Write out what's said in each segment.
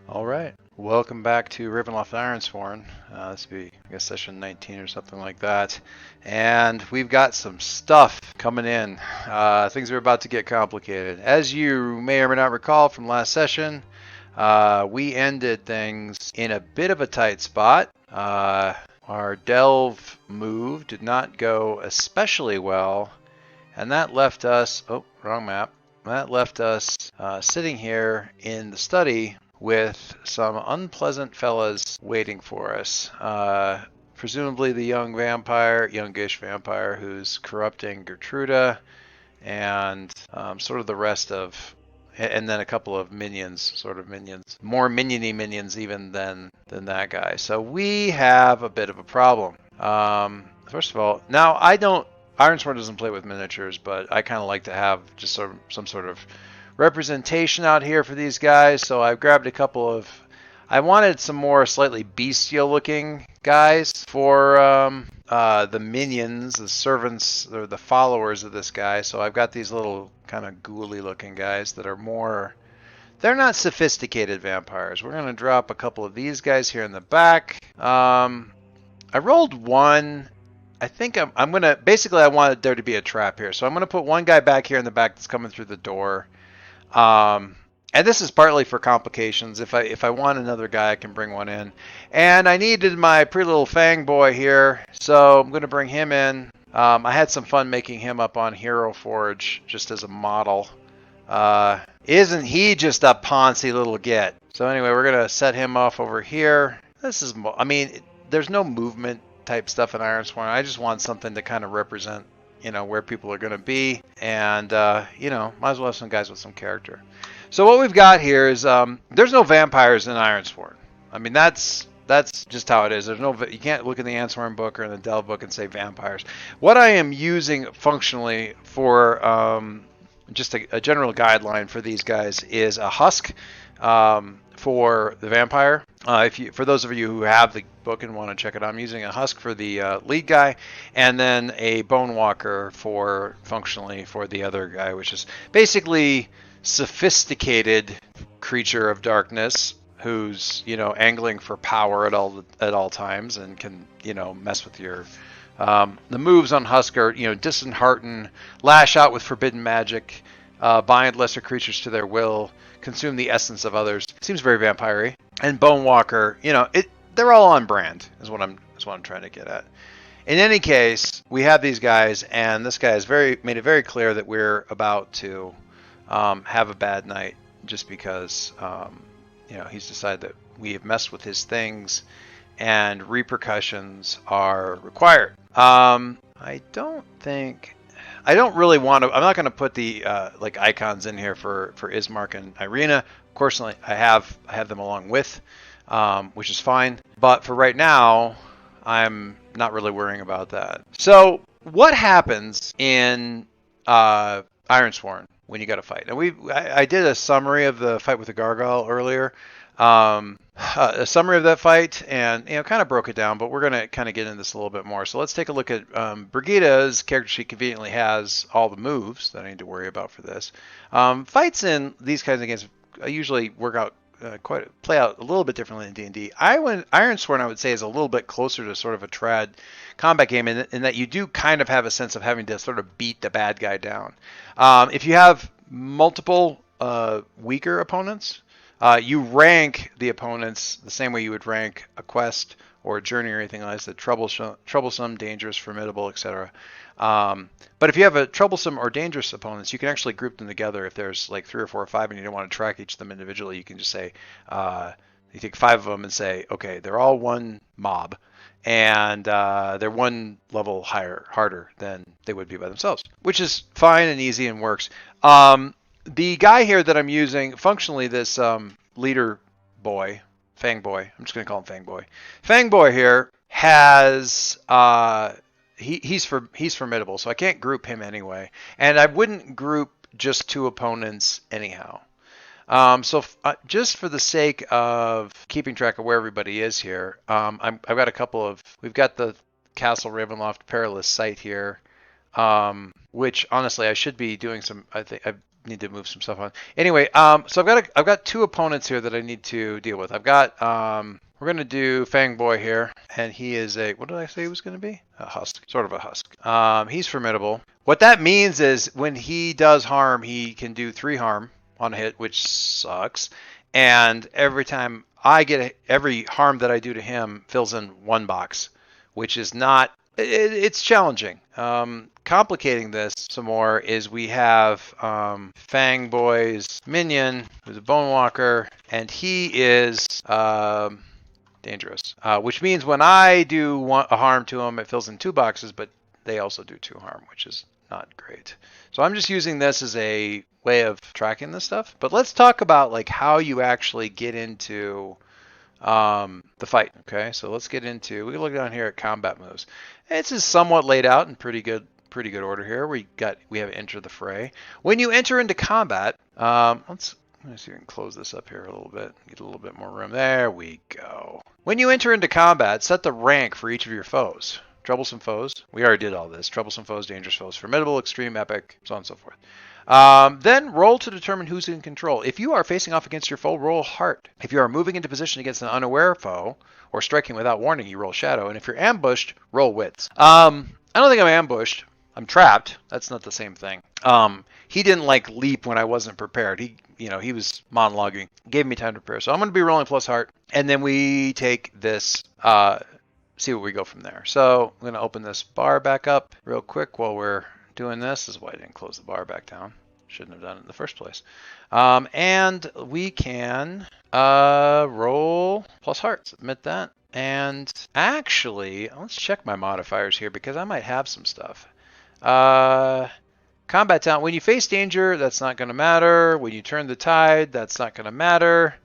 All right, welcome back to Ravenloft Ironsworn. This will be, I guess, session 19 or something like that. And we've got some stuff coming in. Things are about to get complicated. As you may or may not recall from last session, we ended things in a bit of a tight spot. Our delve move did not go especially well, and that left us, oh, wrong map. That left us sitting here in the study with some unpleasant fellas waiting for us. Presumably the youngish vampire who's corrupting Gertruda, and sort of the rest of, and then a couple of minions, sort of minions, more miniony minions even than that guy. So we have a bit of a problem. First of all, now Ironsworn doesn't play with miniatures, but I kind of like to have just some sort of representation out here for these guys. So I've grabbed a couple of. I wanted some more slightly bestial looking guys for the minions, the servants, or the followers of this guy. So I've got these little kind of ghouly looking guys that are more. They're not sophisticated vampires. We're going to drop a couple of these guys here in the back. I rolled one. I think I'm going to. Basically, I wanted there to be a trap here. So I'm going to put one guy back here in the back that's coming through the door. And this is partly for complications. If I want another guy, I can bring one in. And I needed my pretty little Fangboy here, so I'm going to bring him in. I had some fun making him up on Hero Forge just as a model. Isn't he just a poncy little git? So anyway, we're going to set him off over here. I mean, there's no movement type stuff in Ironsworn. I just want something to kind of represent, where people are going to be. And, might as well have some guys with some character. So what we've got here is there's no vampires in Ironsworn. I mean, that's just how it is. You can't look in the Ironsworn book or in the Delve book and say vampires. What I am using functionally for just a general guideline for these guys is a husk for the vampire. For those of you who have the book and want to check it out, I'm using a husk for the lead guy, and then a bone walker functionally for the other guy, which is basically sophisticated creature of darkness who's angling for power at all times and can mess with your the moves on Husker, dishearten, lash out with forbidden magic, bind lesser creatures to their will, consume the essence of others. Seems very vampire-y. And Bone Walker, they're all on brand is what I'm trying to get at. In any case, we have these guys, and this guy has made it very clear that we're about to have a bad night just because he's decided that we have messed with his things and repercussions are required. I don't really want to. I'm not going to put the icons in here for Ismark and Irina. Of course, I have them along with, which is fine. But for right now, I'm not really worrying about that. So what happens in Ironsworn when you got to fight? And I did a summary of the fight with the Gargoyle earlier. A summary of that fight, and kind of broke it down, but we're going to kind of get into this a little bit more. So let's take a look at Brigitte's character. She conveniently has all the moves that I need to worry about for this. Fights in these kinds of games usually play out a little bit differently in D&D. Ironsworn, I would say, is a little bit closer to sort of a trad combat game in that you do kind of have a sense of having to sort of beat the bad guy down. If you have multiple weaker opponents, you rank the opponents the same way you would rank a quest or a journey or anything like that: troublesome, dangerous, formidable, etc. But if you have a troublesome or dangerous opponents, you can actually group them together. If there's like 3 or 4 or 5 and you don't want to track each of them individually, you can just say, you take 5 of them and say, okay, they're all one mob, and they're one level harder than they would be by themselves, which is fine and easy and works. The guy here that I'm using, functionally this leader boy, Fangboy, I'm just going to call him Fangboy. Fangboy here has, he's formidable, so I can't group him anyway. And I wouldn't group just 2 opponents anyhow. Just for the sake of keeping track of where everybody is here, I've got we've got the Castle Ravenloft Perilous site here, which honestly I should be doing I think I've need to move some stuff on. Anyway, so I've got two opponents here that I need to deal with. I've got we're gonna do Fangboy here, and he is a, what did I say he was gonna be? A husk, sort of a husk. He's formidable. What that means is when he does harm, he can do 3 harm on a hit, which sucks. And every time I get every harm that I do to him fills in 1 box, which is not. It's challenging. Complicating this some more is we have Fangboy's minion, who's a Bone Walker, and he is dangerous. Which means when I do a harm to him, it fills in 2 boxes, but they also do 2 harm, which is not great. So I'm just using this as a way of tracking this stuff. But let's talk about like how you actually get into the fight. Okay, so let's get into, we can look down here at combat moves. It's just somewhat laid out in pretty good order here. We have enter the fray. When you enter into combat, let me see if we can close this up here a little bit, get a little bit more room. There we go. When you enter into combat, set the rank for each of your foes. Troublesome foes, we already did all this. Troublesome foes, dangerous foes, formidable, extreme, epic, so on and so forth. Then roll to determine who's in control. If you are facing off against your foe, roll heart. If you are moving into position against an unaware foe or striking without warning, you roll shadow. And if you're ambushed, roll wits. I don't think I'm ambushed. I'm trapped. That's not the same thing. He didn't like leap when I wasn't prepared. He was monologuing, gave me time to prepare. So I'm going to be rolling plus heart, and then we take this. See what we go from there. So I'm going to open this bar back up real quick while we're doing this. This is why I didn't close the bar back down. Shouldn't have done it in the first place. And we can roll plus heart. Submit that. And actually, let's check my modifiers here because I might have some stuff. Combat talent. When you face danger, that's not going to matter. When you turn the tide, that's not going to matter.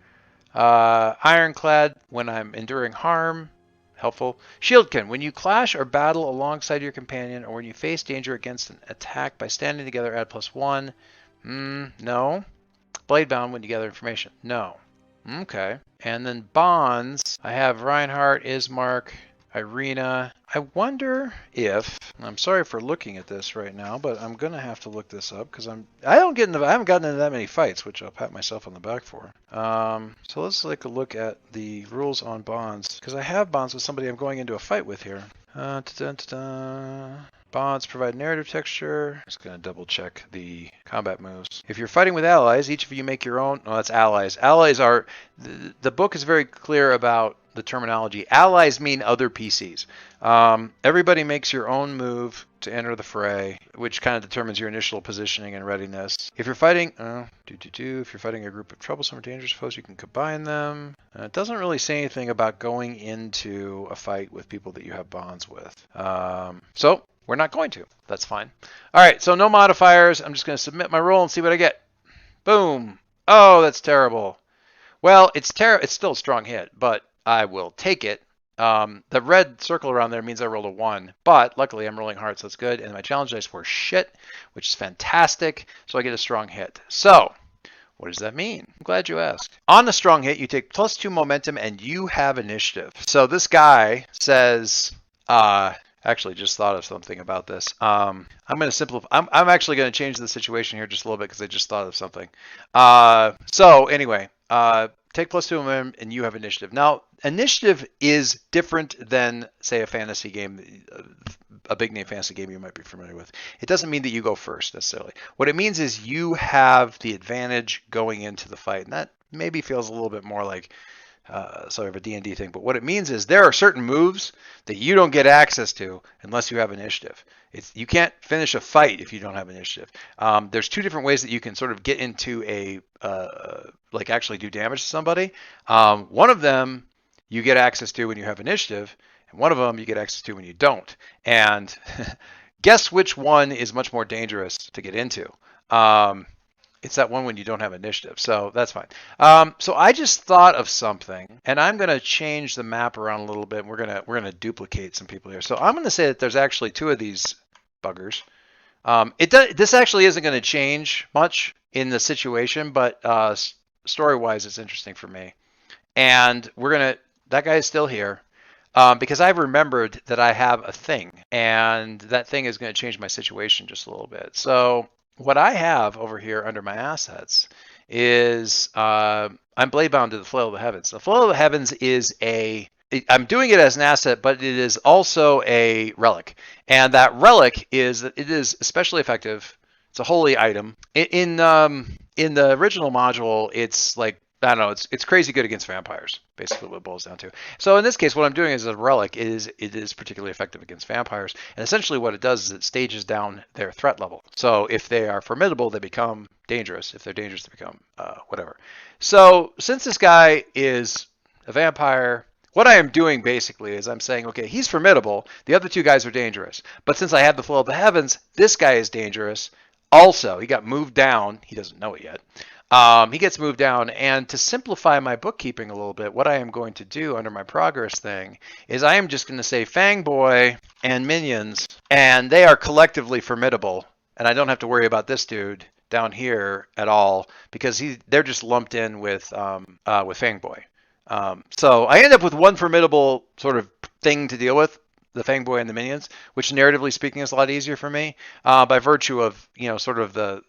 Ironclad. When I'm enduring harm. Helpful. Shieldkin. When you clash or battle alongside your companion, or when you face danger against an attack by standing together, add +1. No. Bladebound. When you gather information. No. Okay. And then bonds. I have Reinhardt, Ismark, Irina. I wonder if, I'm sorry for looking at this right now, but I'm gonna have to look this up because I haven't gotten into that many fights, which I'll pat myself on the back for. So let's take a look at the rules on bonds because I have bonds with somebody I'm going into a fight with here. Bonds provide narrative texture. Just going to double check the combat moves. If you're fighting with allies, each of you make your own. No, that's allies. Allies are, the book is very clear about the terminology. Allies mean other PCs. Everybody makes your own move to enter the fray, which kind of determines your initial positioning and readiness. If you're fighting, if you're fighting a group of troublesome or dangerous foes, you can combine them. It doesn't really say anything about going into a fight with people that you have bonds with. So we're not going to. That's fine. All right, so no modifiers. I'm just going to submit my roll and see what I get. Boom. Oh, that's terrible. Well, it's still a strong hit, but I will take it. The red circle around there means I rolled a 1, but luckily I'm rolling hearts, so that's good. And my challenge dice were shit, which is fantastic. So I get a strong hit. So what does that mean? I'm glad you asked. On the strong hit, you take +2 momentum and you have initiative. So this guy says, actually just thought of something about this. I'm going to simplify. I'm actually going to change the situation here just a little bit because I just thought of something. So anyway, take +2 momentum and you have initiative. Now, initiative is different than, say, a fantasy game, a big name fantasy game you might be familiar with. It doesn't mean that you go first necessarily. What it means is you have the advantage going into the fight, and that maybe feels a little bit more like sort of a D&D thing. But what it means is there are certain moves that you don't get access to unless you have initiative. You can't finish a fight if you don't have initiative. There's 2 different ways that you can sort of get into a, like actually do damage to somebody. One of them you get access to when you have initiative, and one of them you get access to when you don't. And guess which one is much more dangerous to get into? It's that one when you don't have initiative, so that's fine. So I just thought of something, and I'm going to change the map around a little bit. And we're gonna duplicate some people here. So I'm going to say that there's actually 2 of these buggers. This actually isn't going to change much in the situation, but story-wise, it's interesting for me. And that guy is still here. Because I've remembered that I have a thing, and that thing is going to change my situation just a little bit. So what I have over here under my assets is I'm blade bound to the Flail of the Heavens. The Flail of the Heavens is I'm doing it as an asset, but it is also a relic, and that relic is especially effective. It's a holy item. In the original module, it's like I don't know. It's crazy good against vampires. Basically, what it boils down to. So in this case, what I'm doing is a relic. It is particularly effective against vampires, and essentially what it does is it stages down their threat level. So if they are formidable, they become dangerous. If they're dangerous, they become whatever. So since this guy is a vampire, what I am doing basically is I'm saying, okay, he's formidable. The other two guys are dangerous. But since I have the Flow of the Heavens, this guy is dangerous. Also, he got moved down. He doesn't know it yet. He gets moved down, and to simplify my bookkeeping a little bit, what I am going to do under my progress thing is I am just going to say Fangboy and minions, and they are collectively formidable, and I don't have to worry about this dude down here at all because they're just lumped in with Fangboy. So I end up with one formidable sort of thing to deal with, the Fangboy and the minions, which narratively speaking is a lot easier for me by virtue of sort of the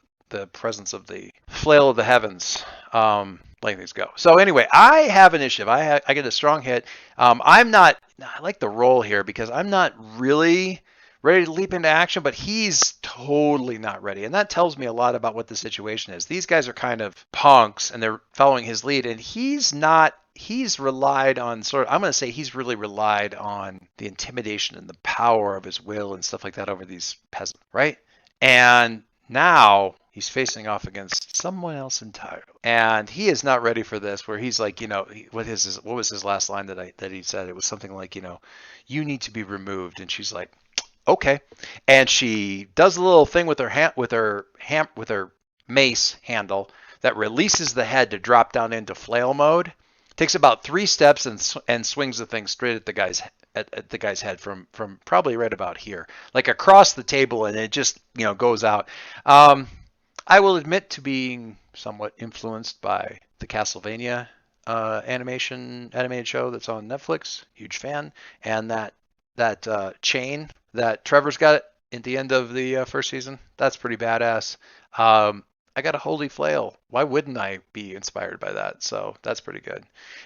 presence of the Flail of the Heavens, letting things go. So anyway, I have initiative. I get a strong hit. I'm not. I like the roll here because I'm not really ready to leap into action, but he's totally not ready, and that tells me a lot about what the situation is. These guys are kind of punks, and they're following his lead, and he's not. He's relied on I'm going to say he's really relied on the intimidation and the power of his will and stuff like that over these peasants, right? And now he's facing off against someone else entirely, and he is not ready for this. Where he's like, what was his last line that he said? It was something like, you need to be removed, and she's like, okay, and she does a little thing with her mace handle that releases the head to drop down into flail mode. Takes about 3 steps and swings the thing straight at the guy's head from probably right about here, like across the table, and it just goes out. I will admit to being somewhat influenced by the Castlevania animated show that's on Netflix. Huge fan, and that chain that Trevor's got at the end of the first season. That's pretty badass. I got a holy flail. Why wouldn't I be inspired by that? So that's pretty good.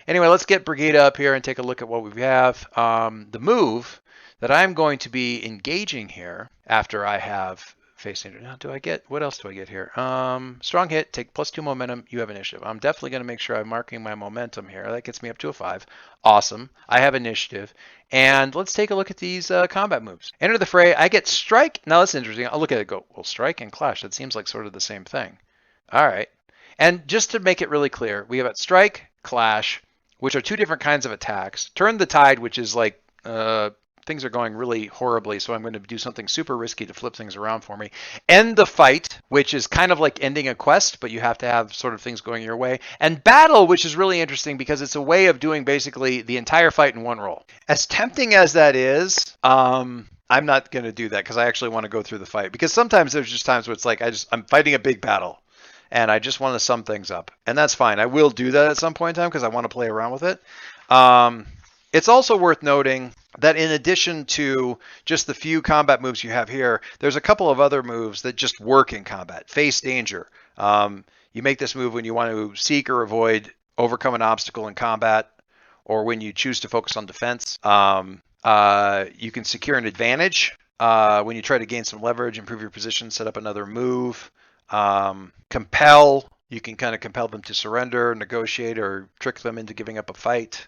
Anyway, let's get Brigitte up here and take a look at what we have. The move that I'm going to be engaging here after I have facing. Now, what else do I get here? Strong hit, take +2 momentum. You have initiative. I'm definitely going to make sure I'm marking my momentum here. That gets me up to a 5. Awesome. I have initiative. And let's take a look at these combat moves. Enter the fray. I get strike. Now that's interesting. I'll look at it and go, well, strike and clash. That seems like sort of the same thing. All right. And just to make it really clear, we have strike, clash, which are 2 different kinds of attacks. Turn the tide, which is like things are going really horribly, so I'm going to do something super risky to flip things around for me. End the fight, which is kind of like ending a quest, but you have to have sort of things going your way. And battle, which is really interesting because it's a way of doing basically the entire fight in one roll. As tempting as that is, I'm not going to do that because I actually want to go through the fight. Because sometimes there's just times where it's like I'm fighting a big battle and I just want to sum things up. And that's fine. I will do that at some point in time because I want to play around with it. It's also worth noting that in addition to just the few combat moves you have here, there's a couple of other moves that just work in combat. Face danger. You make this move when you want to seek or avoid overcome an obstacle in combat, or when you choose to focus on defense. You can secure an advantage when you try to gain some leverage, improve your position, set up another move. Compel. You can kind of compel them to surrender, negotiate, or trick them into giving up a fight.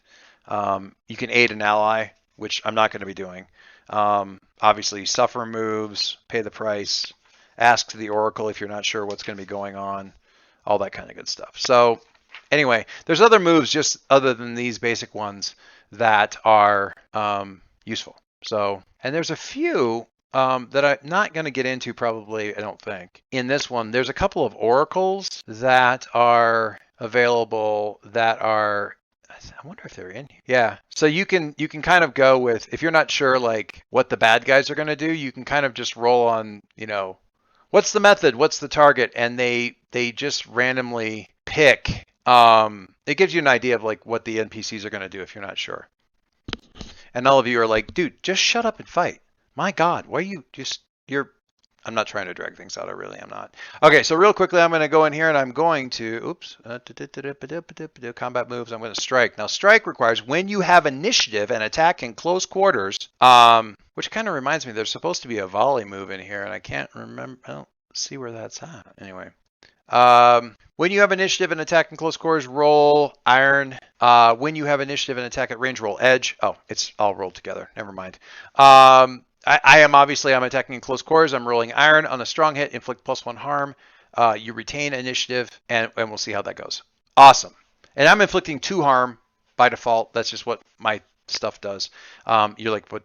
You can aid an ally, which I'm not going to be doing. Obviously, suffer moves, pay the price, ask the oracle if you're not sure what's going to be going on, all that kind of good stuff. So anyway, there's other moves just other than these basic ones that are useful. So, and there's a few that I'm not going to get into probably, I don't think. In this one, there's a couple of oracles that are available that are, I wonder if they're in here. Yeah. So you can kind of go with, if you're not sure like what the bad guys are going to do, you can kind of just roll on, what's the method, what's the target, and they just randomly pick. It gives you an idea of like what the NPCs are going to do if you're not sure. And all of you are like, dude, just shut up and fight. My God, why are you you're I'm not trying to drag things out. I really am not. Okay, so real quickly, I'm going to go in here and I'm going to, oops, combat moves. I'm going to strike. Now, strike requires when you have initiative and attack in close quarters, which kind of reminds me, there's supposed to be a volley move in here, and I can't remember. I don't see where that's at. Anyway. When you have initiative and attack in close quarters, roll iron. When you have initiative and attack at range, roll edge. Oh, it's all rolled together. Never mind. I'm attacking in close quarters. I'm rolling iron on a strong hit, inflict +1 harm. You retain initiative, and we'll see how that goes. Awesome. And I'm inflicting 2 harm by default. That's just what my stuff does. You're like, what?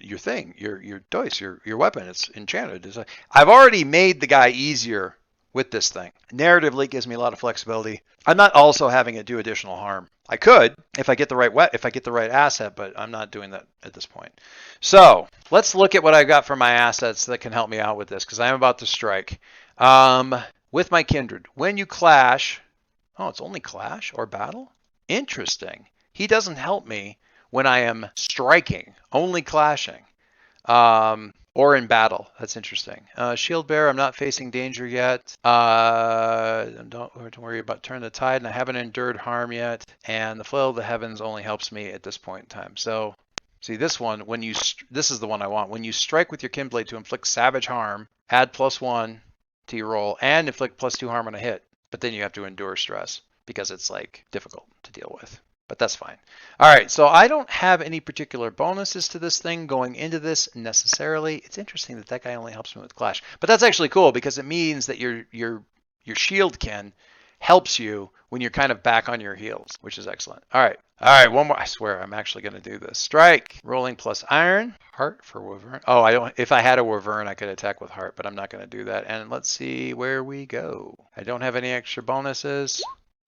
Your thing, your dice, your weapon, it's enchanted. I've already made the guy easier with this thing. Narratively, it gives me a lot of flexibility. I'm not also having it do additional harm. I could if I get the right asset, but I'm not doing that at this point. So let's look at what I've got for my assets that can help me out with this, because I'm about to strike. With my kindred, when you clash, oh, it's only clash or battle? Interesting. He doesn't help me when I am striking, only clashing. Or in battle. That's interesting. Shield bearer, I'm not facing danger yet. Don't worry about turn the tide, and I haven't endured harm yet. And the flail of the heavens only helps me at this point in time. So, see this one, this is the one I want. When you strike with your kindblade to inflict savage harm, add +1 to your roll, and inflict +2 harm on a hit. But then you have to endure stress because it's like difficult to deal with. But that's fine. All right, so I don't have any particular bonuses to this thing going into this necessarily. It's interesting that guy only helps me with clash, but that's actually cool because it means that your shieldkin helps you when you're kind of back on your heels, which is excellent. All right, one more. I swear I'm actually going to do this. Strike, rolling plus iron, heart for Wyvern. Oh, I don't. If I had a Wyvern, I could attack with heart, but I'm not going to do that. And let's see where we go. I don't have any extra bonuses.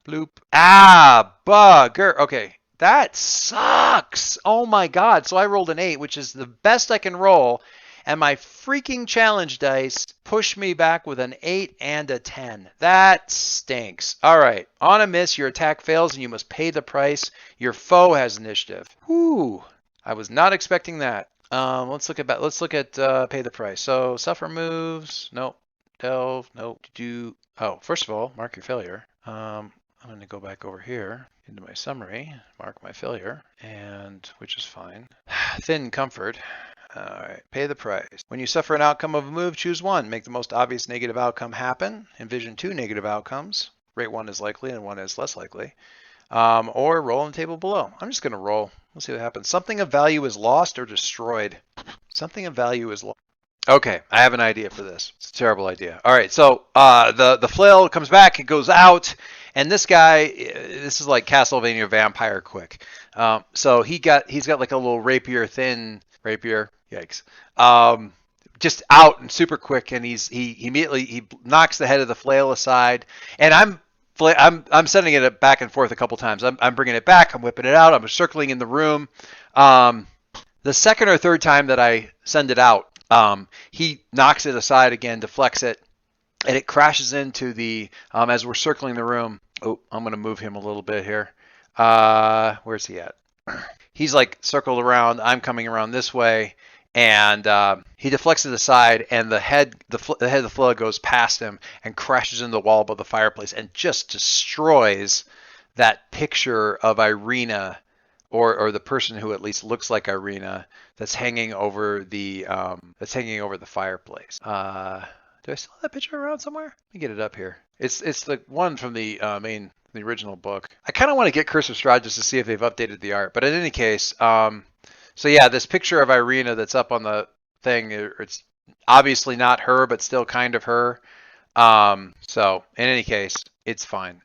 Bloop. Ah, bugger. Okay, that sucks. Oh my god. So I rolled an 8, which is the best I can roll, and my freaking challenge dice pushed me back with an 8 and a 10. That stinks. All right. On a miss, your attack fails, and you must pay the price. Your foe has initiative. Whew. I was not expecting that. Let's look at pay the price. So suffer moves. Nope. Delve. Nope. First of all, mark your failure. I'm going to go back over here into my summary, mark my failure, and which is fine. Thin comfort. All right, pay the price. When you suffer an outcome of a move, choose one. Make the most obvious negative outcome happen. Envision 2 negative outcomes. Rate 1 is likely and 1 is less likely. Or roll on the table below. I'm just going to roll. We'll see what happens. Something of value is lost or destroyed. Something of value is lost. Okay, I have an idea for this. It's a terrible idea. All right, so the flail comes back, it goes out, and this guy, this is like Castlevania Vampire Quick. So he's got like a little thin rapier. Yikes! Just out and super quick, and he immediately knocks the head of the flail aside, and I'm sending it back and forth a couple times. I'm bringing it back, I'm whipping it out, I'm circling in the room. The second or third time that I send it out, he knocks it aside again, deflects it, and it crashes into the, as we're circling the room. Oh, I'm going to move him a little bit here. Where's he at? He's like circled around. I'm coming around this way, and he deflects it aside, and the head of the flail goes past him and crashes into the wall above the fireplace and just destroys that picture of Irina, or the person who at least looks like Irina, that's hanging over the fireplace. Do I still have that picture around somewhere? Let me get it up here. It's the one from the original book. I kind of want to get Curse of Strahd just to see if they've updated the art. But in any case, so yeah, this picture of Irina that's up on the thing, it's obviously not her, but still kind of her. So in any case, it's fine.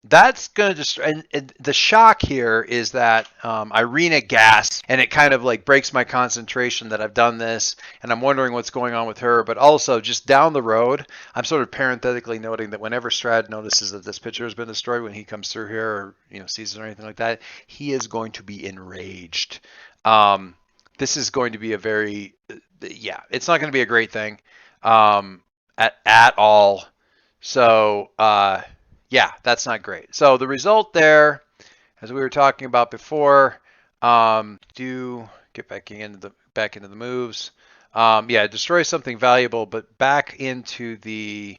That's going to just, and the shock here is that Irina gasps, and it kind of like breaks my concentration that I've done this, and I'm wondering what's going on with her. But also, just down the road, I'm sort of parenthetically noting that whenever Strahd notices that this picture has been destroyed, when he comes through here, or sees it or anything like that, he is going to be enraged. This is going to be a very, it's not going to be a great thing at all. So, yeah, that's not great. So the result there, as we were talking about before, do get back into the moves. Yeah, destroy something valuable, but back into the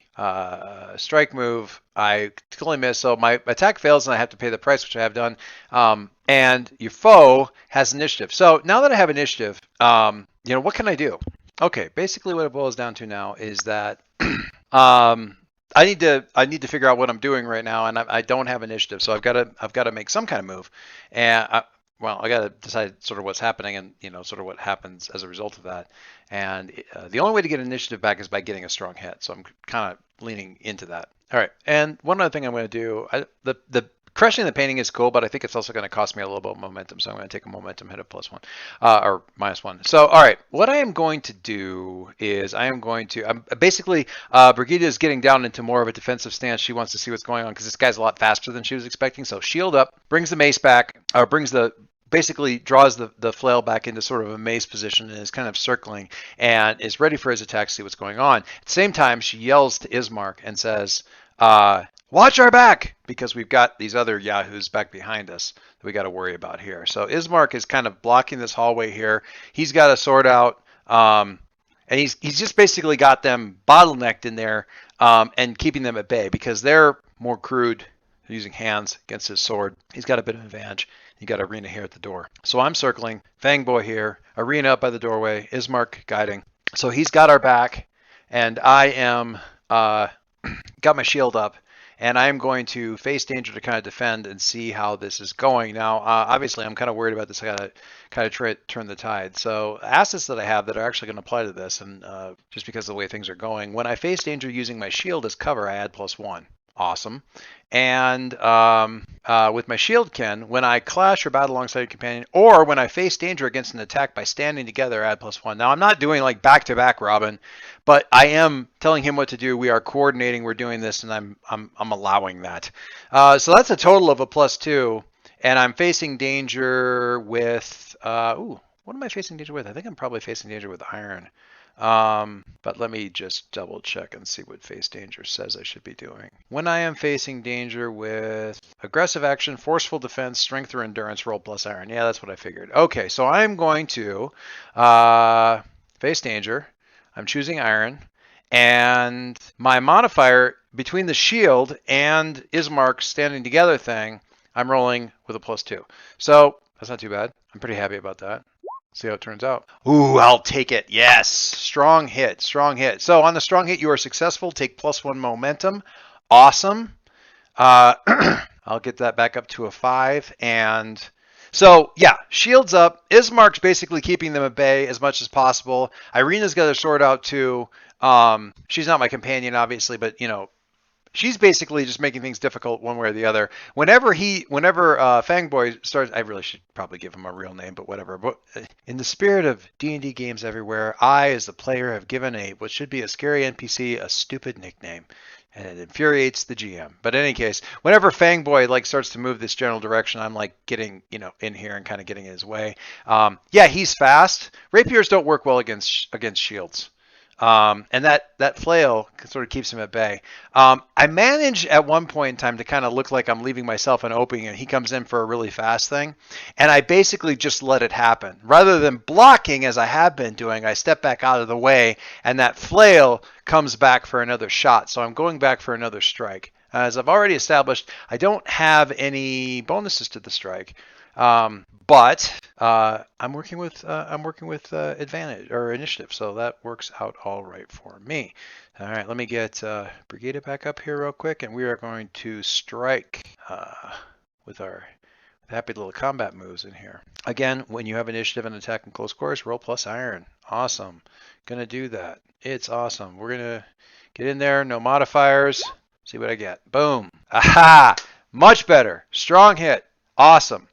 strike move, I totally miss. So my attack fails and I have to pay the price, which I have done. And your foe has initiative. So now that I have initiative, what can I do? Okay, basically what it boils down to now is that I need to figure out what I'm doing right now, and I don't have initiative, so I've got to make some kind of move, and I got to decide sort of what's happening and sort of what happens as a result of that. And the only way to get initiative back is by getting a strong hit. So I'm kind of leaning into that. All right, and one other thing I'm going to do, the crushing the painting is cool, but I think it's also going to cost me a little bit of momentum. So I'm going to take a momentum hit of +1 or -1. So all right, what I am going to do is I'm basically Brigitte is getting down into more of a defensive stance. She wants to see what's going on because this guy's a lot faster than she was expecting. So shield up, brings the mace back, or basically draws the flail back into sort of a mace position and is kind of circling and is ready for his attack to see what's going on. At the same time, she yells to Ismark and says, watch our back, because we've got these other yahoos back behind us that we got to worry about here. So Ismark is kind of blocking this hallway here. He's got a sword out, and he's just basically got them bottlenecked in there and keeping them at bay because they're more crude using hands against his sword. He's got a bit of an advantage. You got Arena here at the door. So I'm circling, Fangboy here, Arena up by the doorway, Ismark guiding. So he's got our back, and I am got my shield up, and I'm going to face danger to kind of defend and see how this is going. Now, obviously, I'm kind of worried about this. I got to kind of try to turn the tide. So assets that I have that are actually going to apply to this, and just because of the way things are going, when I face danger using my shield as cover, I add +1. Awesome. And with my shieldkin, when I clash or battle alongside a companion, or when I face danger against an attack by standing together, add +1. Now I'm not doing like back-to-back Robin, but I am telling him what to do. We are coordinating. We're doing this, and I'm allowing that. So that's a total of a +2, and I'm facing danger with what am I facing danger with? I think I'm probably facing danger with iron. But let me just double check and see what face danger says I should be doing. When I am facing danger with aggressive action, forceful defense, strength or endurance, roll +iron. Yeah, that's what I figured. Okay, so I'm going to face danger. I'm choosing iron, and my modifier between the shield and Ismark standing together thing, I'm rolling with a +2. So that's not too bad. I'm pretty happy about that. See how it turns out. Ooh, I'll take it. Yes. Strong hit. Strong hit. So on the strong hit, you are successful. Take +1 momentum. Awesome. I'll get that back up to a 5. And so, yeah, shields up. Ismark's basically keeping them at bay as much as possible. Irina's got her sword out too. She's not my companion, obviously, but, she's basically just making things difficult one way or the other. Whenever Fangboy starts, I really should probably give him a real name, but whatever. But in the spirit of D&D games everywhere, I, as the player, have given what should be a scary NPC a stupid nickname, and it infuriates the GM. But in any case, whenever Fangboy starts to move this general direction, I'm getting in here and kind of getting in his way. Yeah, he's fast. Rapiers don't work well against shields. And that flail sort of keeps him at bay. I manage at one point in time to kind of look like I'm leaving myself an opening, and he comes in for a really fast thing, and I basically just let it happen. Rather than blocking as I have been doing, I step back out of the way, and that flail comes back for another shot. So I'm going back for another strike. As I've already established, I don't have any bonuses to the strike. But I'm working with advantage or initiative, so that works out all right for me. All right, let me get Brigitte back up here real quick, and we are going to strike with our happy little combat moves in here. Again, when you have initiative and attack in close quarters, roll +iron. Awesome. Gonna do that. It's awesome. We're gonna get in there, no modifiers. See what I get. Boom. Aha! Much better. Strong hit. Awesome.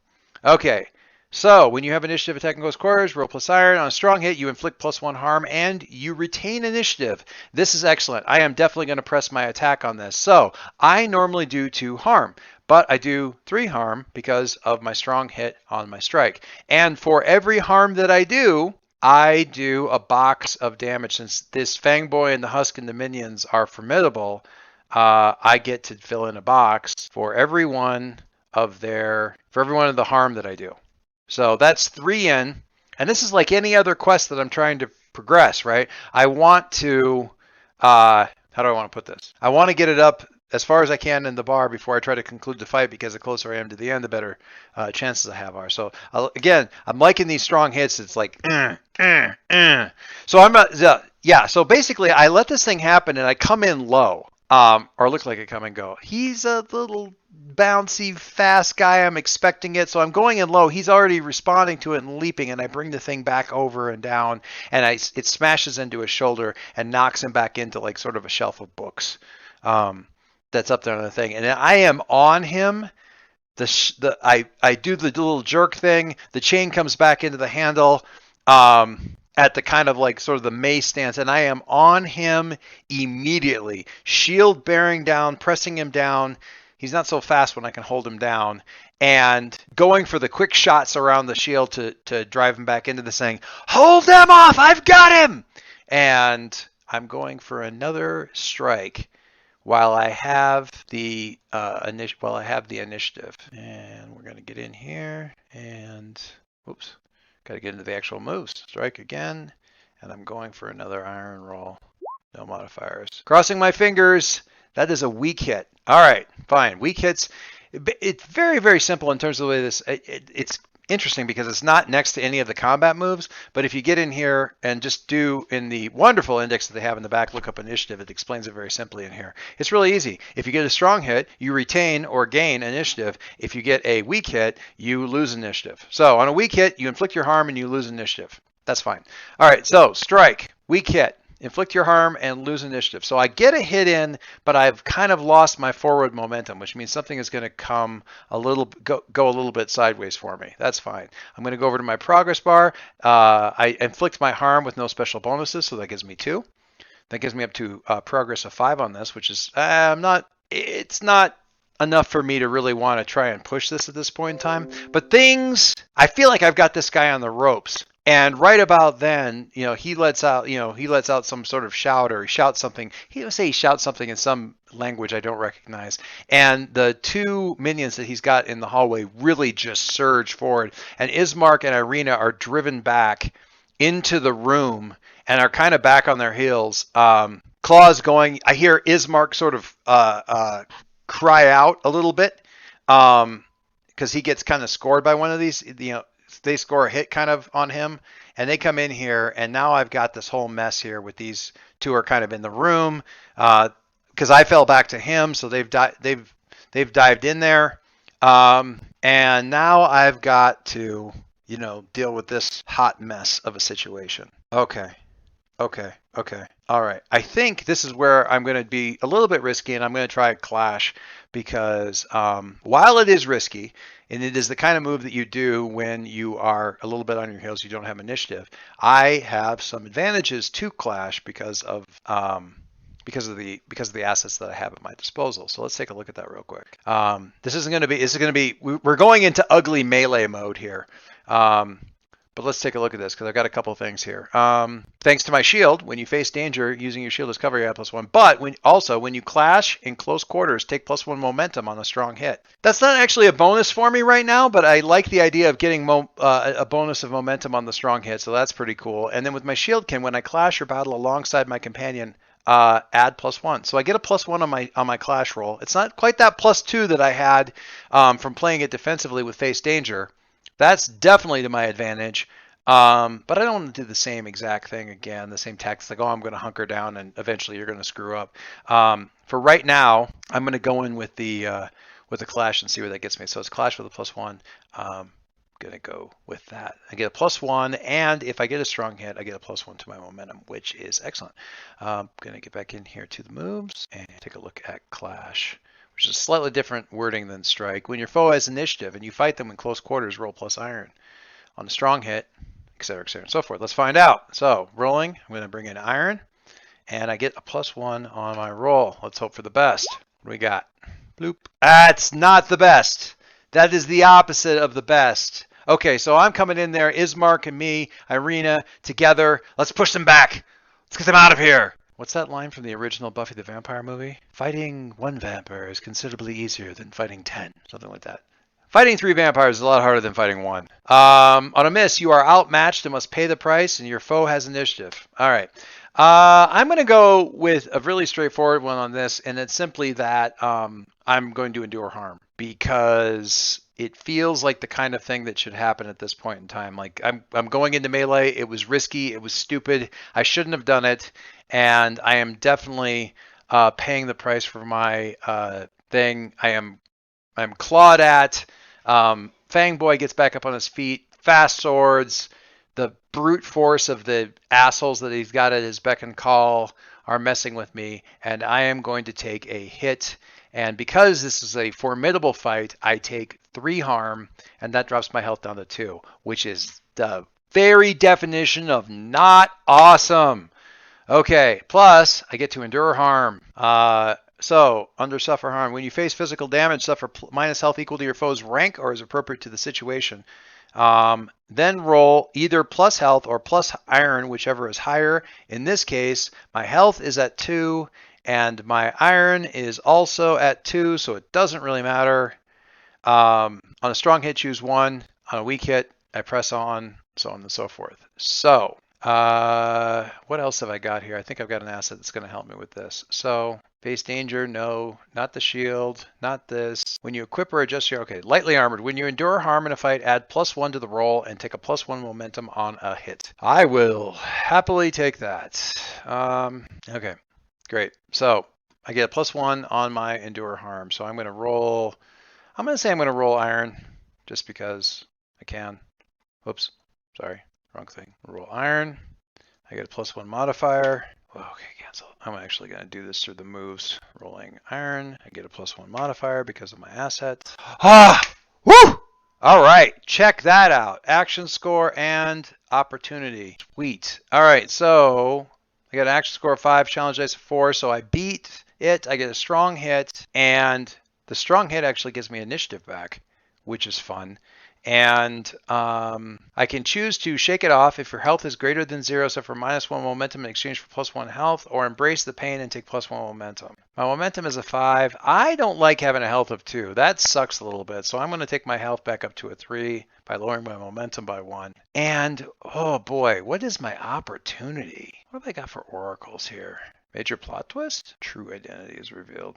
Okay, so when you have initiative, attack in close quarters, roll +iron. On a strong hit, you inflict +1 harm, and you retain initiative. This is excellent. I am definitely going to press my attack on this. So I normally do 2 harm, but I do 3 harm because of my strong hit on my strike. And for every harm that I do a box of damage. Since this Fangboy and the Husk and the minions are formidable, I get to fill in a box for every one of the harm that I do. So that's 3 in, and this is like any other quest that I'm trying to progress, right? I want to, how do I want to put this? I want to get it up as far as I can in the bar before I try to conclude the fight, because the closer I am to the end, the better chances I have are. So again, I'm liking these strong hits. It's like, So I'm not, yeah. So basically, I let this thing happen and I come in low, or look like I come and go. He's a little bouncy, fast guy. I'm expecting it, so I'm going in low. He's already responding to it and leaping, and I bring the thing back over and down, and it smashes into his shoulder and knocks him back into like sort of a shelf of books. That's up there on the thing, and I am on him. I do the little jerk thing. The chain comes back into the handle at the kind of like sort of the mace stance, and I am on him immediately. Shield bearing down, pressing him down. He's not so fast when I can hold him down, and going for the quick shots around the shield to drive him back into the thing. Hold them off! I've got him! And I'm going for another strike while I have the initiative, and we're going to get in here and oops, got to get into the actual moves. Strike again, and I'm going for another iron roll. No modifiers. Crossing my fingers. That is a weak hit. All right, fine. Weak hits. It's very, very simple in terms of the way this. It's interesting because it's not next to any of the combat moves, but if you get in here and just do in the wonderful index that they have in the back, look up initiative, it explains it very simply in here. It's really easy. If you get a strong hit, you retain or gain initiative. If you get a weak hit, you lose initiative. So on a weak hit, you inflict your harm and you lose initiative. That's fine. All right, so strike, weak hit. Inflict your harm and lose initiative. So I get a hit in, but I've kind of lost my forward momentum, which means something is going to come a little, go a little bit sideways for me. That's fine. I'm going to go over to my progress bar. I inflict my harm with no special bonuses, so that gives me 2. That gives me up to progress of 5 on this, which is it's not enough for me to really want to try and push this at this point in time. But I feel like I've got this guy on the ropes. And right about then, he lets out some sort of shout, or he shouts something. He shouts something in some language I don't recognize. And the 2 minions that he's got in the hallway really just surge forward. And Ismark and Irina are driven back into the room and are kind of back on their heels. Claws going. I hear Ismark sort of cry out a little bit because he gets kind of scored by one of these. They score a hit kind of on him, and they come in here, and now I've got this whole mess here with these 2 are kind of in the room because I fell back to him, so they've dived in there, and now I've got to deal with this hot mess of a situation. Okay. All right. I think this is where I'm going to be a little bit risky, and I'm going to try a clash because while it is risky, and it is the kind of move that you do when you are a little bit on your heels, you don't have initiative, I have some advantages to clash because of the assets that I have at my disposal. So let's take a look at that real quick. This is going to be we're going into ugly melee mode here. But let's take a look at this because I've got a couple of things here. Thanks to my shield, when you face danger, using your shield as cover, you have +1. But when you clash in close quarters, take +1 momentum on a strong hit. That's not actually a bonus for me right now, but I like the idea of getting a bonus of momentum on the strong hit, so that's pretty cool. And then with my shieldkin, when I clash or battle alongside my companion, add +1. So I get a +1 on my clash roll. It's not quite that +2 that I had from playing it defensively with face danger. That's definitely to my advantage, but I don't want to do the same exact thing again, the same tactics, like, I'm going to hunker down and eventually you're going to screw up. For right now, I'm going to go in with the clash and see where that gets me. So it's clash with a +1. I'm going to go with that. I get a +1, and if I get a strong hit, I get a +1 to my momentum, which is excellent. I'm going to get back in here to the moves and take a look at clash, which is slightly different wording than strike. When your foe has initiative and you fight them in close quarters, roll +iron. On a strong hit, etc., and so forth. Let's find out. So rolling, I'm going to bring in iron, and I get a +1 on my roll. Let's hope for the best. What do we got? Bloop. That's not the best. That is the opposite of the best. Okay, so I'm coming in there, Ismark and me, Irina, together. Let's push them back. Let's get them out of here. What's that line from the original Buffy the Vampire movie? Fighting 1 vampire is considerably easier than fighting 10. Something like that. Fighting 3 vampires is a lot harder than fighting 1. On a miss, you are outmatched and must pay the price, and your foe has initiative. All right. I'm going to go with a really straightforward one on this, and it's simply that I'm going to endure harm because it feels like the kind of thing that should happen at this point in time. Like I'm going into melee. It was risky. It was stupid. I shouldn't have done it, and I am definitely paying the price for my thing. I'm clawed at. Fangboy gets back up on his feet. Fast swords. The brute force of the assholes that he's got at his beck and call are messing with me, and I am going to take a hit. And because this is a formidable fight, I take 3 harm, and that drops my health down to 2, which is the very definition of not awesome. Okay, plus I get to endure harm. So, under suffer harm, when you face physical damage, suffer minus health equal to your foe's rank or is appropriate to the situation. Then roll either plus health or plus iron, whichever is higher. In this case, my health is at 2 and my iron is also at 2, so it doesn't really matter. On a strong hit, choose 1. On a weak hit, I press on, so on and so forth. So, what else have I got here? I think I've got an asset that's going to help me with this. So, face danger, no, not the shield, not this. When you equip or adjust your, okay, lightly armored. When you endure harm in a fight, add +1 to the roll and take a +1 momentum on a hit. I will happily take that. Okay, great. So, I get a +1 on my endure harm. So I'm going to roll, I'm going to say I'm going to roll iron just because I can. Whoops, sorry. Wrong thing. Roll iron. I get a +1 modifier. Okay, cancel. I'm actually going to do this through the moves. Rolling iron. I get a +1 modifier because of my asset. Ah! Woo! All right, check that out. Action score and opportunity. Sweet. All right, so I got an action score of 5, challenge dice of 4, so I beat it. I get a strong hit, and the strong hit actually gives me initiative back, which is fun. And I can choose to shake it off if your health is greater than 0, suffer -1 momentum in exchange for +1 health, or embrace the pain and take +1 momentum. My momentum is a 5. I don't like having a health of 2. That sucks a little bit. So I'm going to take my health back up to a 3 by lowering my momentum by 1. And, oh boy, what is my opportunity? What have I got for oracles here? Major plot twist? True identity is revealed.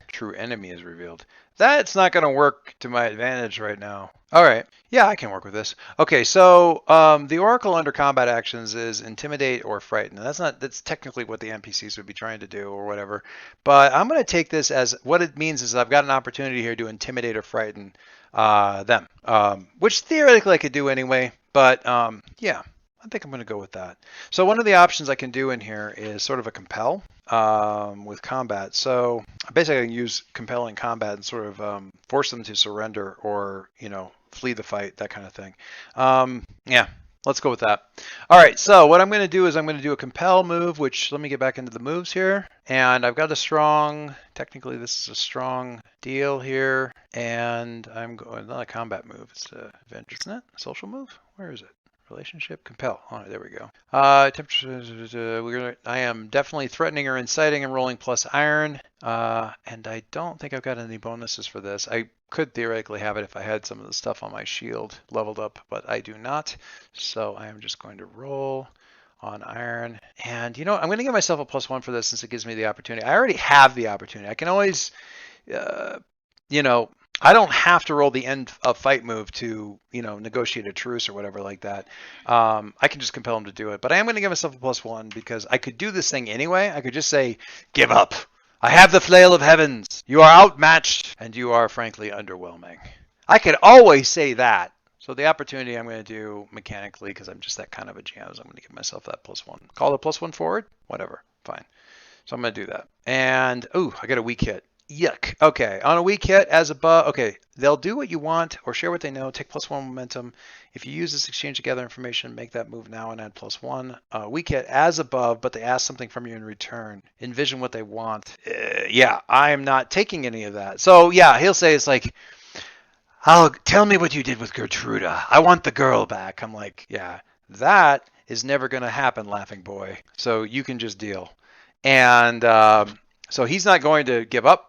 True enemy is revealed. That's not going to work to my advantage right now. All right. Yeah, I can work with this. Okay, so the oracle under combat actions is intimidate or frighten. That's technically what the NPCs would be trying to do or whatever. But I'm going to take this as what it means is I've got an opportunity here to intimidate or frighten them, which theoretically I could do anyway. But yeah. I think I'm going to go with that. So one of the options I can do in here is sort of a compel with combat. So basically I can use compel in combat and sort of force them to surrender or, flee the fight, that kind of thing. Yeah, let's go with that. All right, so what I'm going to do is I'm going to do a compel move, which let me get back into the moves here. And I've got a strong, technically this is a strong deal here. And I'm going, not a combat move, it's a vengeance, isn't it? A social move? Where is it? Relationship, compel. All right, there we go. I am definitely threatening or inciting and rolling plus iron. And I don't think I've got any bonuses for this. I could theoretically have it if I had some of the stuff on my shield leveled up, but I do not. So I am just going to roll on iron. And I'm going to give myself a +1 for this since it gives me the opportunity. I already have the opportunity. I can always, I don't have to roll the end of fight move to, negotiate a truce or whatever like that. I can just compel him to do it. But I am going to give myself a +1 because I could do this thing anyway. I could just say, give up. I have the flail of heavens. You are outmatched and you are frankly underwhelming. I could always say that. So the opportunity I'm going to do mechanically because I'm just that kind of a jazz. I'm going to give myself that +1. Call the +1 forward. Whatever. Fine. So I'm going to do that. And, ooh, I got a weak hit. Yuck. Okay, on a weak hit as above, okay, they'll do what you want or share what they know, take +1 momentum. If you use this exchange to gather information, make that move now and add +1. Weak hit as above, but they ask something from you in return. Envision what they want. Yeah, I'm not taking any of that. So yeah, he'll say it's like, tell me what you did with Gertruda. I want the girl back. I'm like, yeah, that is never going to happen, laughing boy. So you can just deal. And so he's not going to give up.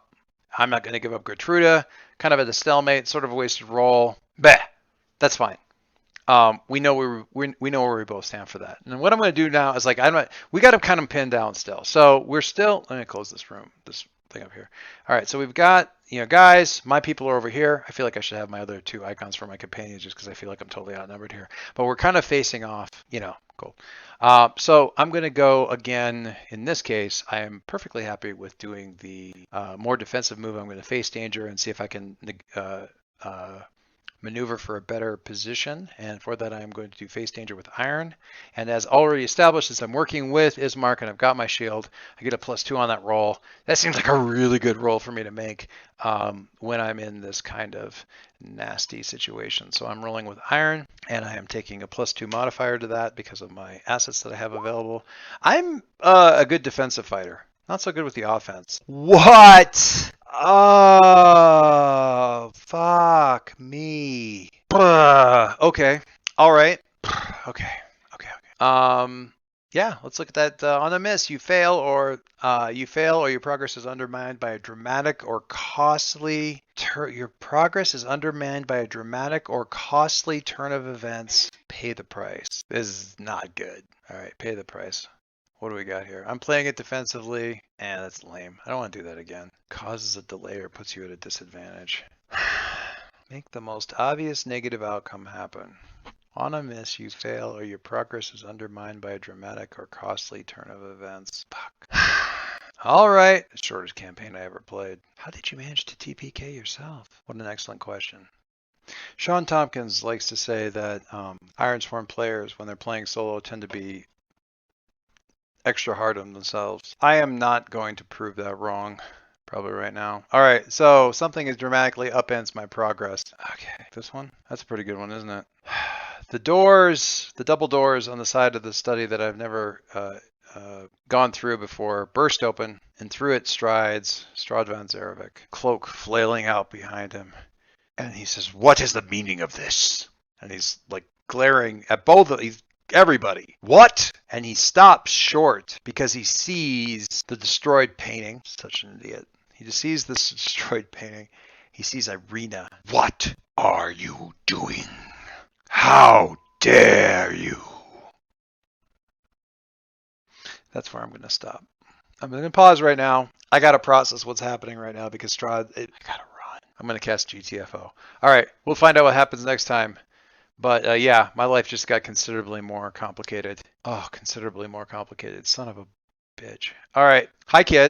I'm not going to give up Gertruda kind of at a stalemate, sort of a wasted roll. Bah, that's fine. We know we know where we both stand for that. And what I'm going to do now is like we got him kind of pinned down still. So we're still. Let me close this room. This thing up here. All right. So we've got guys. My people are over here. I feel like I should have my other 2 icons for my companions just because I feel like I'm totally outnumbered here. But we're kind of facing off. Cool. So I'm going to go again. In this case, I am perfectly happy with doing the more defensive move. I'm going to face danger and see if I can maneuver for a better position, and for that I am going to do face danger with iron. And as already established, as I'm working with Ismark and I've got my shield, I get a +2 on that roll. That seems like a really good roll for me to make when I'm in this kind of nasty situation. So I'm rolling with iron, and I am taking a +2 modifier to that because of my assets that I have available. I'm a good defensive fighter. Not so good with the offense. What? Oh, fuck me. Okay. All right. Okay. Yeah, let's look at that. On a miss, you fail, or your progress is undermined by a dramatic or costly your progress is undermined by a dramatic or costly turn of events. Pay the price. This is not good. All right, pay the price. What do we got here? I'm playing it defensively, and that's lame. I don't want to do that again. Causes a delay or puts you at a disadvantage. Make the most obvious negative outcome happen. On a miss, you fail, or your progress is undermined by a dramatic or costly turn of events. Fuck. All right. Shortest campaign I ever played. How did you manage to TPK yourself? What an excellent question. Sean Tompkins likes to say that Ironsworn players, when they're playing solo, tend to be extra hard on themselves. I am not going to prove that wrong probably right now. All right, so something is dramatically upends my progress. Okay, this one? That's a pretty good one, isn't it? The doors, the double doors on the side of the study that I've never gone through before burst open, and through it strides Strahd van Zarevik, cloak flailing out behind him. And he says, "What is the meaning of this?" And he's like glaring at both of everybody. What? And he stops short because he sees the destroyed painting. Such an idiot. He just sees this destroyed painting. He sees Irina. What are you doing? How dare you? That's where I'm going to stop. I'm going to pause right now. I got to process what's happening right now because Strahd, I got to run. I'm going to cast GTFO. All right, we'll find out what happens next time. But yeah, my life just got considerably more complicated. Oh, considerably more complicated. Son of a bitch. All right. Hi, kid.